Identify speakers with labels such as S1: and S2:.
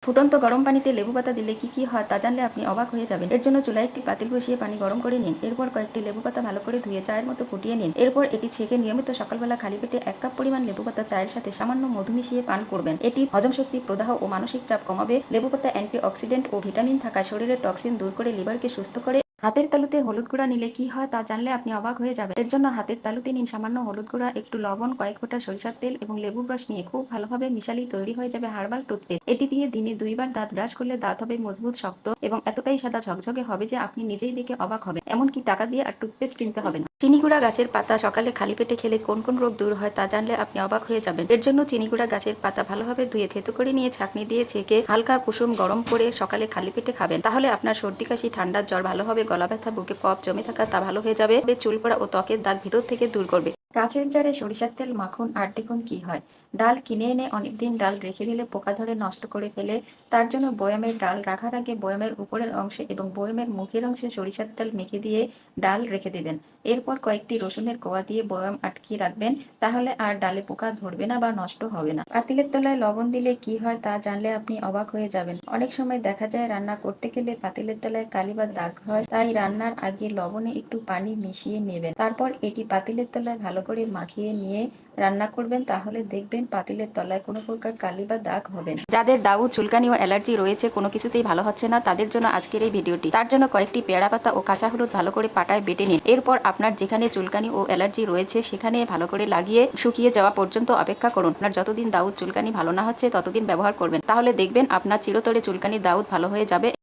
S1: ফুটন্ত গরম পানিতে লেবু পাতা দিলে কি হয় তা জানলে আপনি অবাক হয়ে যাবেন। এর জন্য চুলায় একটি পাতিল বসিয়ে পানি গরম করে নিন। এরপর কয়েকটি লেবু পাতা ভালো করে ধুয়ে চায়ের মতো ফুটিয়ে নিন। এরপর এটি ছেঁকে নিয়মিত সকালবেলা খালি পেটে 1 কাপ পরিমাণ লেবু পাতা চায়ের সাথে সামান্য মধু মিশিয়ে পান করবেন। এটি হজম শক্তি, প্রদাহ ও মানসিক চাপ কমাবে। লেবু পাতা অ্যান্টিঅক্সিডেন্ট ও ভিটামিন থাকায় শরীরের টক্সিন দূর করে লিভারকে সুস্থ করে। হাতের তালুতে হলুদ গুঁড়া নিলে কি হয় তা জানলে আপনি অবাক হয়ে যাবেন। এর জন্য হাতের তালুতে নিন সামান্য হলুদ গুঁড়া, একটু লবণ, কয়েক ফোঁটা সরিষার তেল এবং লেবুর রস নিয়ে খুব ভালোভাবে মিশালেই তৈরি হয়ে যাবে হার্বাল টুথপেস্ট। এটি দিয়ে দিনে 2 বার দাঁত ব্রাশ করলে দাঁত হবে মজবুত, শক্ত এবং এতটাই সাদা ঝকঝকে হবে যে আপনি নিজেই দেখে অবাক হবেন। এমনকি টাকা দিয়ে আর টুথপেস্ট কিনতে হবে না। চিনিগুড়া গাছের পাতা সকালে খালি পেটে খেলে কোন কোন রোগ দূর হয় তা জানলে আপনি অবাক হয়ে যাবেন। এর জন্য চিনিগুড়া গাছের পাতা ভালোভাবে ধুয়ে থেতো করে নিয়ে ছাঁকনি দিয়ে ছেঁকে হালকা কুসুম গরম করে সকালে খালি পেটে খাবেন। তাহলে আপনার সর্দি, কাশি, ঠান্ডার জ্বর ভালো হবে, গলা ব্যথা, বুকে কফ জমে থাকা তা ভালো হয়ে যাবে, চুল পড়া ও ত্বকের দাগ ভিতর থেকে দূর করবে। গাছের জারে সরিষার তেল মাখুন আর দেখুন কি হয়। ডাল কিনে এনে অনেকদিন ডাল রেখে দিলে পোকা ধরে নষ্ট করে ফেলে। তার জন্য বয়ামের ডাল রাখার আগে বয়ামের উপরের অংশে এবং বয়ামের মুখের অংশে সরিষার তেল মেখে দিয়ে ডাল রেখে দেবেন। এরপর কয়েকটি রসুনের কোয়া দিয়ে বয়াম আটকিয়ে রাখবেন। তাহলে আর ডালে পোকা ধরবে না বা নষ্ট হবে না। পাতিলের তলায় লবণ দিলে কি হয় তা জানলে আপনি অবাক হয়ে যাবেন। অনেক সময় দেখা যায় রান্না করতে গেলে পাতিলের তলায় কালি বা দাগ হয়, তাই রান্নার আগে লবণে একটু পানি মিশিয়ে নেবেন। তারপর এটি পাতিলের তলায় ভালো করে মাখিয়ে নিয়ে রান্না করবেন। তাহলে দেখবেন পাতিলের তলায় কোনো প্রকার কালি বা দাগ হবে না। যাদের দাউ, চুলকানি ও অ্যালার্জি রয়েছে, কোনো কিছুতেই ভালো হচ্ছে না, তাদের জন্য আজকের এই ভিডিওটি। তার জন্য কয়েকটি পেয়ারা পাতা ও কাঁচা হলুদ ভালো করে পাটায় বেটে নিন। এরপর আপনার যেখানে চুলকানি ও অ্যালার্জি রয়েছে সেখানে ভালো করে লাগিয়ে শুকিয়ে যাওয়া পর্যন্ত অপেক্ষা করুন। আপনার যতদিন দাউদ চুলকানি ভালো না হচ্ছে ততদিন ব্যবহার করবেন। তাহলে দেখবেন আপনার চিরতরে চুলকানি দাউদ ভালো হয়ে যাবে।